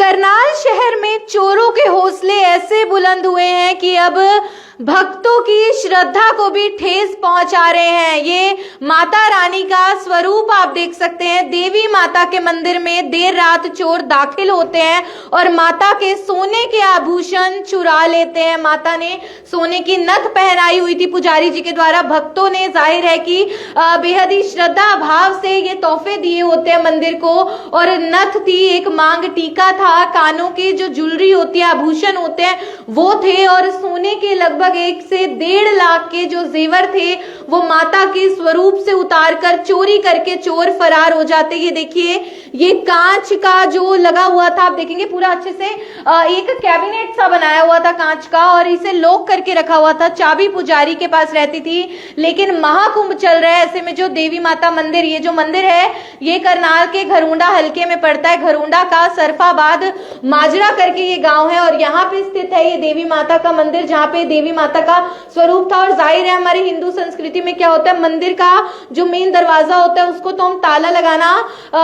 करनाल शहर में चोरों के हौसले ऐसे बुलंद हुए हैं कि अब भक्तों की श्रद्धा को भी ठेस पहुंचा रहे हैं। ये माता रानी का स्वरूप आप देख सकते हैं। देवी माता के मंदिर में देर रात चोर दाखिल होते हैं और माता के सोने के आभूषण चुरा लेते हैं। माता ने सोने की नथ पहनाई हुई थी पुजारी जी के द्वारा। भक्तों ने जाहिर है कि बेहद ही श्रद्धा भाव से ये तोहफे दिए होते हैं मंदिर को। और नथ थी, एक मांग टीका था, कानों की जो ज्वेलरी होती है, आभूषण होते हैं वो थे, और सोने के लगभग 1 से 1.5 लाख के जो जेवर थे वो माता के स्वरूप से उतारकर चोरी करके चोर फरार हो जाते। ये देखिए, ये कांच का जो लगा हुआ था, आप देखेंगे पूरा अच्छे से एक कैबिनेट सा बनाया हुआ था कांच का, और इसे लॉक करके रखा हुआ था। चाबी पुजारी के पास रहती थी। लेकिन महाकुंभ चल रहा है, ऐसे में जो देवी माता मंदिर, ये जो मंदिर है ये करनाल के घरोंडा हलके में पड़ता है। घरोंडा का सरफाबाद माजरा करके ये गांव है, और यहाँ पे स्थित है ये देवी माता का मंदिर, जहाँ पे देवी माता का स्वरूप था। और जाहिर है हमारी हिंदू संस्कृति में क्या होता है, मंदिर का जो मेन दरवाजा होता है उसको तो हम ताला लगाना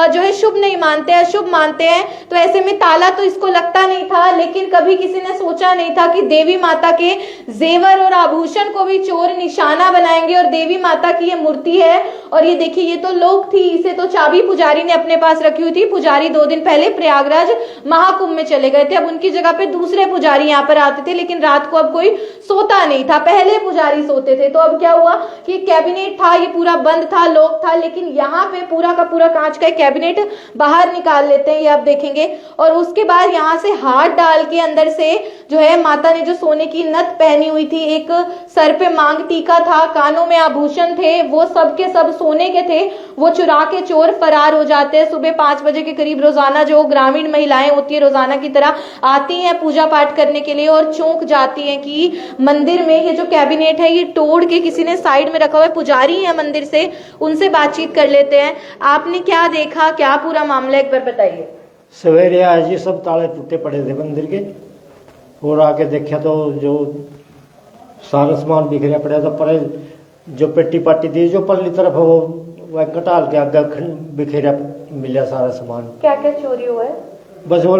जो है शुभ नहीं मानते हैं, अशुभ मानते हैं। तो ऐसे में ताला तो इसको लगता नहीं था, लेकिन कभी किसी ने सोचा नहीं था कि देवी माता के जेवर और आभूषण को भी चोर निशाना बनाएंगे। और देवी माता की ये मूर्ति है, और ये देखिए ये तो लोक थी, इसे तो चाबी पुजारी ने अपने पास रखी हुई थी। पुजारी 2 दिन पहले प्रयागराज महाकुंभ में चले गए थे। अब उनकी जगह पे दूसरे पुजारी यहाँ पर आते थे, लेकिन रात को अब कोई सोता नहीं था, पहले पुजारी सोते थे। तो अब क्या हुआ कि कैबिनेट था, ये पूरा बंद था, लॉक था, लेकिन यहाँ पे पूरा का पूरा कांच का कैबिनेट बाहर निकाल लेते हैं, ये आप देखेंगे। और उसके बाद यहाँ से हाथ डाल के अंदर से जो है माता ने जो सोने की नथ पहनी हुई थी, एक सर पे मांग टीका था, कानों में आभूषण थे, वो सब के सब सोने के थे, वो चुरा के चोर फरार हो जाते हैं। सुबह 5 बजे के करीब रोजाना जो ग्रामीण महिलाएं होती है रोजाना की तरह आती हैं पूजा पाठ करने के लिए, और चौंक जाती हैं कि मंदिर में ये जो कैबिनेट है ये तोड़ के किसी ने साइड में रखा हुआ है। पुजारी है मंदिर से, उनसे बातचीत कर लेते हैं। आपने क्या देखा, क्या पूरा मामला, एक बार बताइए। सवेरे आज ये सब ताले टूटे पड़े थे मंदिर के, और आके देखा तो जो सारा सामान बिखरा पड़ा था। पर जो पेटी पाटी थी जो पल्ली तरफ है वो वह कटाल के आगे बिखेरा मिला सारा सामान। क्या क्या चोरी हुआ है? बस वो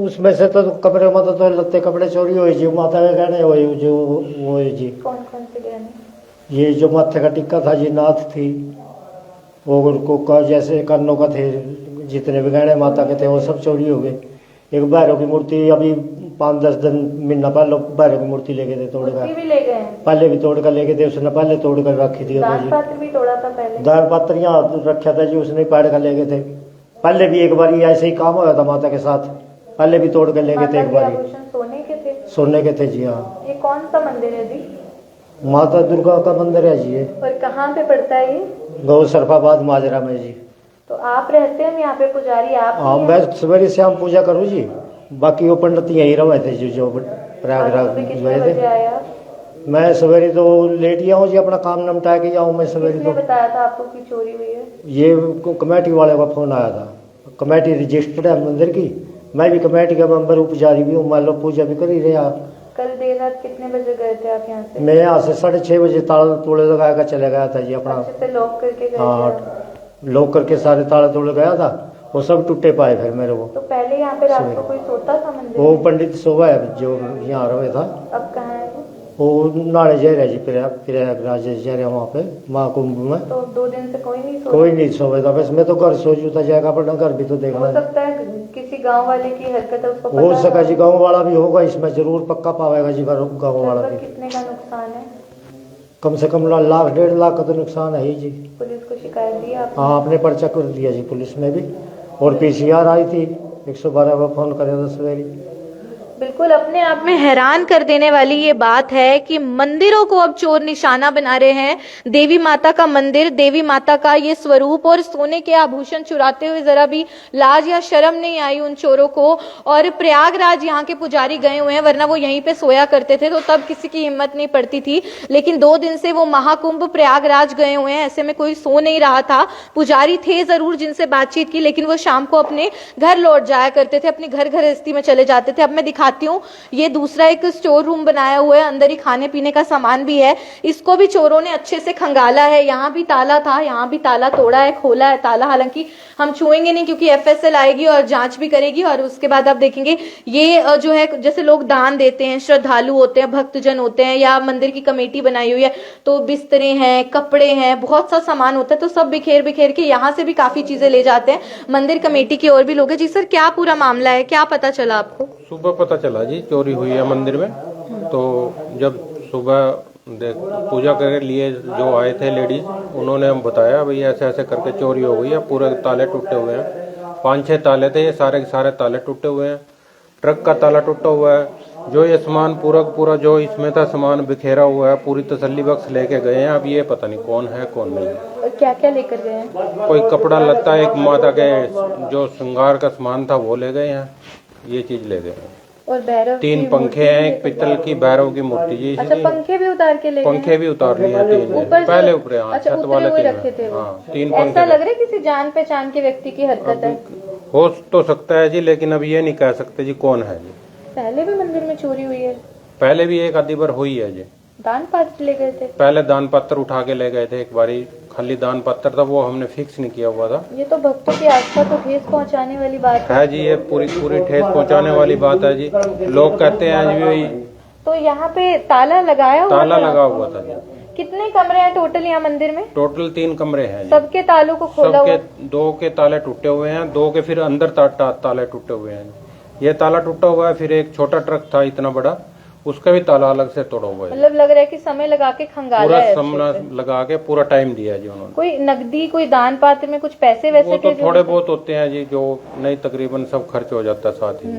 उसमें से तो कपड़े में तो लत्ते कपड़े चोरी हुए जी, माथा के गहने हुए जो वो जी। कौन कौन से गहने? ये जो माथे का टिक्का था जी, नाथ थी, और को जैसे कानों का थे, जितने भी गहने माता के थे वो सब चोरी हो गए। एक भैरव की मूर्ति अभी 5-10 दिन महीना पहले भैरव की मूर्ति ले गए थे, तोड़ कर पहले भी तोड़ कर ले गए थे, उसने पहले तोड़ कर रखी थी। दान पात्र भी तोड़ा था पहले, दान पात्र यहाँ रखा था जी, उसने पाड़ कर ले गए थे। पहले भी एक बार ऐसे ही काम हुआ था माता के साथ, पहले भी तोड़ कर ले गए थे एक बार। सोने के थे? सोने के थे जी हाँ। ये कौन सा मंदिर है जी? माता दुर्गा का मंदिर है जी ये। और कहाँ पे पड़ता है ये? गौ सरफाबाद माजरा में जी। तो आप रहते हैं यहाँ पे पुजारी आप? हाँ, मैं सवेरे शाम पूजा करूँ जी, बाकी वो पंडित यही रहे थे जो प्रयागराज गए थे। मैं सवेरे तो लेट गया हूँ जी, अपना काम निपटा के जाऊँ मैं सवेरे। तो बताया था आपको कि चोरी हुई है? ये कमेटी वाले का फोन आया था, कमेटी रजिस्टर्ड है मंदिर की, मैं भी कमेटी का मेंबर हूँ, पुजारी भी हूँ, मान लो पूजा भी कर ही रहे आप। कल देर रात कितने बजे गए थे आप यहाँ से? मैं यहाँ से 6:30 बजे ताला तोड़े लगा कर चले गया था जी अपना। लॉक करके गए? हाँ, लॉक करके सारे ताले तोड़े गया था, वो सब टूटे पाए फिर मेरे को। तो पहले यहाँ पे रात को कोई सोता था मंदिर? वो पंडित सोवा है जो यहाँ रहे था। अब कहाँ है वो नाड़े जा रहा जी, प्रयागराज जा रहा वहाँ पे महाकुंभ में। तो 2 दिन से कोई नहीं सोवे था। बस मैं तो घर सो जूता जाएगा, अपना घर भी तो देखना। हो सकता है किसी गांव वाले की हरकत है, उसको हो सका जी, गांव वाला भी होगा इसमें, जरूर पक्का पावेगा जी गांव वाला भी। कितने का नुकसान है? कम से कम 1.5 लाख का तो नुकसान है ही जी। पुलिस को शिकायत दी आपने? हाँ, आपने पर्चा कर दिया जी पुलिस में भी, और PCR आई थी, 112 पर फोन करे था सवेरे। बिल्कुल अपने आप में हैरान कर देने वाली ये बात है कि मंदिरों को अब चोर निशाना बना रहे हैं। देवी माता का मंदिर, देवी माता का ये स्वरूप और सोने के आभूषण चुराते हुए जरा भी लाज या शर्म नहीं आई उन चोरों को। और प्रयागराज यहाँ के पुजारी गए हुए हैं, वरना वो यहीं पे सोया करते थे तो तब किसी की हिम्मत नहीं पड़ती थी। लेकिन 2 दिन से वो महाकुंभ प्रयागराज गए हुए हैं, ऐसे में कोई सो नहीं रहा था। पुजारी थे जरूर जिनसे बातचीत की, लेकिन वो शाम को अपने घर लौट जाया करते थे, अपनी घर गृहस्थी में चले जाते थे। अब मैं दिखा दिखाती हूँ। ये दूसरा एक स्टोर रूम बनाया हुआ है, अंदर ही खाने पीने का सामान भी है। इसको भी चोरों ने अच्छे से खंगाला है। यहाँ भी ताला था, यहाँ भी ताला तोड़ा है, खोला है ताला। हालांकि हम छुएंगे नहीं क्योंकि FSL आएगी और जांच भी करेगी। और उसके बाद आप देखेंगे ये जो है, जैसे लोग दान देते हैं, श्रद्धालु होते हैं, भक्तजन होते हैं, या मंदिर की कमेटी बनाई हुई है, तो बिस्तरे हैं, कपड़े हैं, बहुत सा सामान होता है, तो सब बिखेर बिखेर के यहाँ से भी काफी चीजें ले जाते हैं। मंदिर कमेटी की और भी लोग हैं। जी सर, क्या पूरा मामला है, क्या पता चला आपको? सुबह पता चला जी चोरी हुई है मंदिर में। तो जब सुबह पूजा के लिए जो आए थे लेडीज, उन्होंने हम बताया भाई ऐसे ऐसे करके चोरी हो गई है, पूरे ताले टूटे हुए हैं। 5-6 ताले थे, ये सारे के सारे ताले टूटे हुए हैं। ट्रक का ताला टूटा हुआ है। जो ये सामान पूरा जो इसमें था सामान बिखेरा हुआ है, पूरी तसल्ली बख्श लेके गए हैं। अब ये पता नहीं कौन है कौन नहीं है। क्या क्या लेकर गए हैं? कोई कपड़ा लत्ता, एक माता के जो श्रृंगार का सामान था वो ले गए हैं, ये चीज ले गए हैं। और भैरव 3 पंखे हैं, एक पित्तल की भैरव की मूर्ति जी। अच्छा, पंखे भी उतार के ले गए? पंखे भी उतार लिए हैं 3 ऊपर पहले ऊपर। हाँ, अच्छा, छत उतरे वाले हुए 3 रखे थे वो। हाँ, 3 ऐसा पंखे लग रहा है किसी जान पहचान के व्यक्ति की हरकत है। हो तो सकता है जी, लेकिन अब ये नहीं कह सकते जी कौन है जी। पहले भी मंदिर में चोरी हुई है? पहले भी एक आधी बार हुई है जी। दान पात्र ले गए थे? पहले दान पत्र उठा के ले गए थे एक बारी, खाली दान पत्र था, वो हमने फिक्स नहीं किया हुआ था। ये तो भक्तों की आस्था को ठेस पहुंचाने वाली बात है जी, ये पूरी ठेस पहुंचाने वाली बात है जी। लोग कहते हैं जी भाई। तो यहाँ पे ताला लगाया हुआ ताला था? लगा हुआ था जी। कितने कमरे हैं टोटल यहाँ मंदिर में? टोटल 3 कमरे हैं जी। सबके तालों को खोला हुआ? सबके 2 के ताले टूटे हुए हैं, 2 के फिर अंदर ताले टूटे हुए हैं। ये ताला टूटा हुआ है। फिर एक छोटा ट्रक था इतना बड़ा, उसका भी ताला अलग से तोड़ा हुआ है। मतलब लग रहा है कि समय लगा के खंगाला पूरा है, समय लगा के पूरा टाइम दिया है जी उन्होंने। कोई नकदी, कोई दान पात्र में कुछ पैसे वैसे वो तो थे जो? थोड़े बहुत होते हैं जी, जो नहीं तकरीबन सब खर्च हो जाता है साथ ही।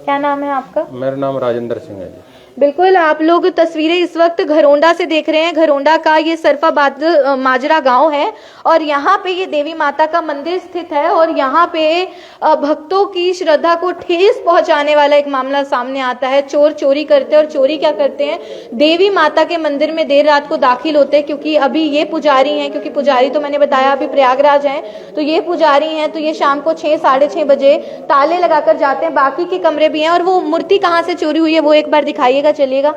क्या नाम है आपका? मेरा नाम राजेंद्र सिंह है जी। बिल्कुल, आप लोग तस्वीरें इस वक्त घरोंडा से देख रहे हैं। घरोंडा का ये सरफाबाद माजरा गांव है और यहाँ पे ये देवी माता का मंदिर स्थित है। और यहाँ पे भक्तों की श्रद्धा को ठेस पहुंचाने वाला एक मामला सामने आता है। चोर चोरी करते हैं और चोरी क्या करते हैं, देवी माता के मंदिर में देर रात को दाखिल होते हैं। क्योंकि अभी ये पुजारी हैं, क्योंकि पुजारी तो मैंने बताया अभी प्रयागराज हैं, तो ये पुजारी हैं, तो ये शाम को 6, 6:30 बजे ताले लगाकर जाते हैं। बाकी के कमरे भी हैं। और वो मूर्ति कहाँ से चोरी हुई है वो एक बार दिखाइए चलिएगा।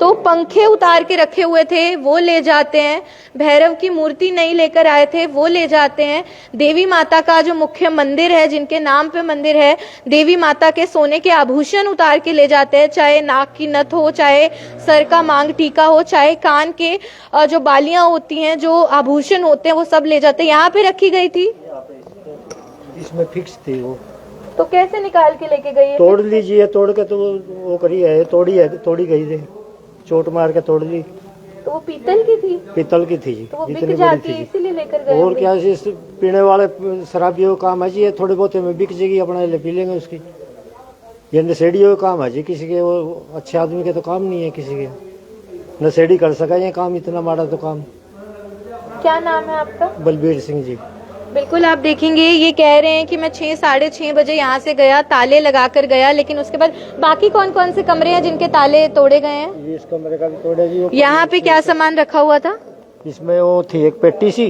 तो पंखे उतार के रखे हुए थे वो ले जाते हैं। भैरव की मूर्ति नहीं लेकर आए थे वो ले जाते हैं। देवी माता का जो मुख्य मंदिर है, जिनके नाम पे मंदिर है, देवी माता के सोने के आभूषण उतार के ले जाते हैं। चाहे नाक की नथ हो, चाहे सर का मांग टीका हो, चाहे कान के जो बालियां होती हैं, जो आभूषण होते हैं, वो सब ले जाते हैं। यहाँ पे रखी गई थी, इसमें फिक्स थी वो। तो कैसे निकाल के लेके गई है? तोड़ लीजिए, तोड़ के तो वो करी है, तोड़ी गई थी, चोट मार के तोड़ ली। तो वो पीतल की थी? पीतल की थी जी, तो वो बिक इतनी बड़ी जाती थी है जी। इसीलिए लेकर गए? और क्या, इस पीने वाले शराबियों का काम है जी, ये थोड़े बहुत में बिक जाएगी, अपना ले पी लेंगे उसकी। ये नशेड़ियों का काम है जी, किसी के वो अच्छे आदमी के तो काम नहीं है, किसी के नशेड़ी कर सका ये काम, इतना माड़ा तो काम। क्या नाम है आपका? बलबीर सिंह जी। बिल्कुल, आप देखेंगे ये कह रहे हैं कि मैं 6, 6:30 बजे यहाँ से गया, ताले लगाकर गया, लेकिन उसके बाद बाकी कौन कौन से कमरे हैं जिनके ताले तोड़े गए हैं? ये इस कमरे का भी तोड़े जी। यहाँ पे क्या सामान रखा हुआ था? इसमें वो थी एक पेटी सी,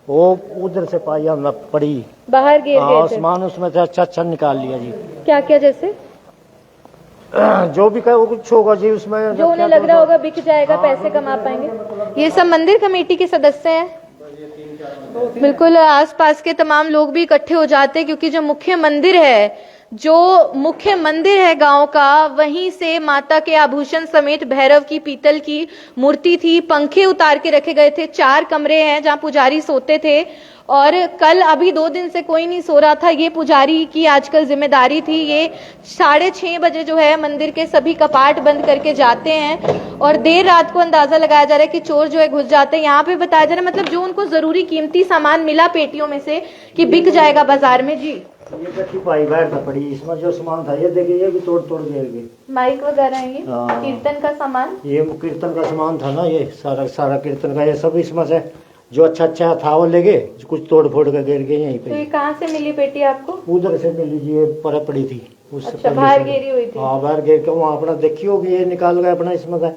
वो उधर से पाया न पड़ी, बाहर गिर गए थे? सामान उसमें से अच्छा निकाल लिया जी। क्या क्या जैसे? जो भी वो कुछ होगा जी उसमें, जो उन्हें लग रहा होगा बिक जाएगा, पैसे कमा पाएंगे। ये सब मंदिर कमेटी के सदस्य हैं। बिल्कुल, आसपास के तमाम लोग भी इकट्ठे हो जाते हैं, क्योंकि जो मुख्य मंदिर है गांव का, वहीं से माता के आभूषण समेत भैरव की पीतल की मूर्ति थी। पंखे उतार के रखे गए थे। 4 कमरे हैं जहां पुजारी सोते थे। और कल अभी 2 दिन से कोई नहीं सो रहा था, ये पुजारी की आजकल जिम्मेदारी थी। ये 6:30 बजे जो है मंदिर के सभी कपाट बंद करके जाते हैं। और देर रात को अंदाजा लगाया जा रहा है कि चोर जो है घुस जाते हैं। यहाँ पे बताया जा रहा है, मतलब जो उनको जरूरी कीमती सामान मिला पेटियों में से, कि बिक जाएगा बाजार में। जी, ये पेटी पाई बाहर था पड़ी, इसमें जो सामान था ये देखिए, ये भी तोड़ गए। माइक वगैरह है, ये हाँ। कीर्तन का सामान, ये कीर्तन का सामान था ना, ये सारा कीर्तन का, ये सब इसमें से जो अच्छा था वो ले गए, कुछ तोड़ फोड़ कर गिर गए यहीं तो ये पे। कहाँ से मिली पेटी आपको? उधर से मिली जी, ये पर पड़ी थी। अच्छा, बाहर गिरी हुई थी? हाँ, बाहर गिर के वहाँ अपना देखी होगी, ये निकाल गए अपना इसमें से,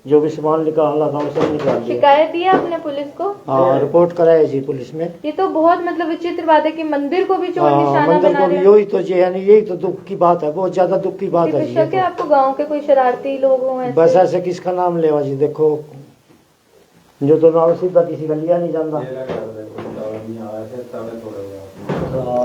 जो भी सामान निकालना था वो सब निकाल दिया। शिकायत दी है आपने पुलिस को? हाँ, रिपोर्ट कराई जी पुलिस में। ये तो बहुत मतलब विचित्र बात है कि मंदिर को भी चोर निशाना मंदिर बना को भी रहे हैं। यही तो जी है, यही तो दुख की बात है, बहुत ज्यादा दुख की बात है जी। शक है आपको गांव के कोई शरारती लोग हों ऐसे? बस ऐसे किसका नाम लेवा जी, देखो जो तो नाम सीधा किसी का लिया नहीं जाता।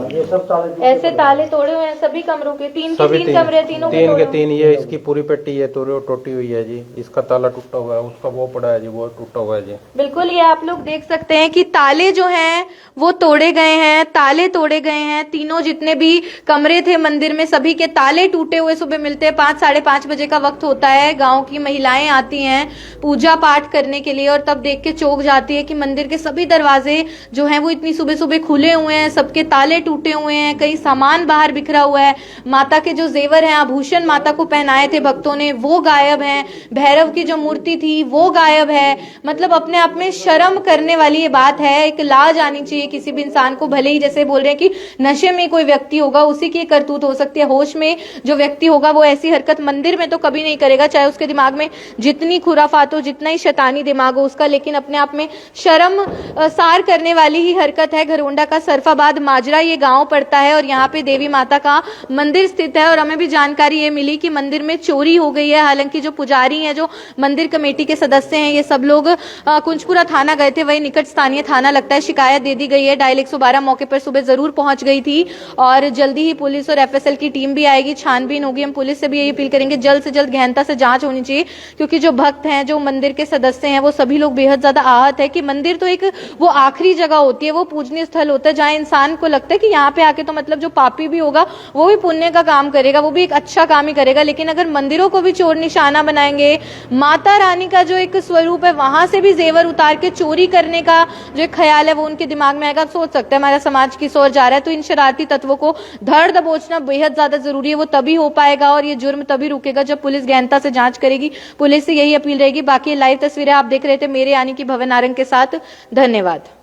ये सब ताले ऐसे ताले तोड़े हुए हैं सभी कमरों के, तीन कमरे, तीनों तीन के के तीन, ये इसकी पूरी पेटी है तो टूटी हुई है जी। इसका ताला टूटा हुआ है, उसका वो पड़ा है जी, वो टूटा हुआ है जी। बिल्कुल, ये आप लोग देख सकते हैं कि ताले जो हैं वो तोड़े गए हैं, ताले तोड़े गए हैं। तीनों जितने भी कमरे थे मंदिर में सभी के ताले टूटे हुए सुबह मिलते हैं। 5 साढ़े 5 बजे का वक्त होता है, गांव की महिलाएं आती हैं पूजा पाठ करने के लिए और तब देख के चौंक जाती है कि मंदिर के सभी दरवाजे जो हैं वो इतनी सुबह सुबह खुले हुए हैं, सबके ताले टूटे हुए हैं, कई सामान बाहर बिखरा हुआ है। माता के जो जेवर हैं, आभूषण माता को पहनाए थे भक्तों ने, वो गायब हैं। भैरव की जो मूर्ति थी वो गायब है। मतलब अपने आप में शर्म करने वाली ये बात है। एक लाज आनी चाहिए किसी भी इंसान को, भले ही जैसे बोल रहे हैं कि नशे में कोई व्यक्ति होगा उसी की करतूत हो सकती है, होश में जो व्यक्ति होगा वो ऐसी हरकत मंदिर में तो कभी नहीं करेगा, चाहे उसके दिमाग में जितनी खुराफात हो, जितना ही शैतानी दिमाग हो उसका, लेकिन अपने आप में शर्म सार करने वाली ही हरकत है। घरोंडा का सरफाबाद माजरा ये गांव पड़ता है और यहाँ पे देवी माता का मंदिर स्थित है और हमें भी जानकारी ये मिली कि मंदिर में चोरी हो गई है। हालांकि जो पुजारी हैं, जो मंदिर कमेटी के सदस्य हैं, ये सब लोग कुंजपुरा थाना गए थे, वही निकट स्थानीय थाना लगता है, शिकायत दे दी गई है। डायल 112 मौके पर सुबह जरूर पहुंच गई थी और जल्दी ही पुलिस और एफएसएल की टीम भी आएगी, छानबीन होगी। हम पुलिस से भी यही अपील करेंगे जल्द से जल्द गहनता से जांच होनी चाहिए, क्योंकि जो भक्त हैं, जो मंदिर के सदस्य हैं, वो सभी लोग बेहद ज्यादा आहत है कि मंदिर तो एक वो आखिरी जगह होती है, वो पूजनीय स्थल होता है जहां इंसान को लगता है कि यहाँ पे आके तो मतलब जो पापी भी होगा वो भी पुण्य का काम करेगा, वो भी एक अच्छा काम ही करेगा। लेकिन अगर मंदिरों को भी चोर निशाना बनाएंगे, माता रानी का जो एक स्वरूप है वहां से भी जेवर उतार के चोरी करने का जो एक ख्याल है वो उनके दिमाग में आएगा, सोच सकते हैं हमारा समाज किस ओर जा रहा है। तो इन शरारती तत्वों को धर दबोचना बेहद ज्यादा जरूरी है। वो तभी हो पाएगा और ये जुर्म तभी रुकेगा जब पुलिस गहनता से जांच करेगी। पुलिस से यही अपील रहेगी। बाकी लाइव तस्वीरें आप देख रहे थे मेरे यानी कि भवन नारंग के साथ। धन्यवाद।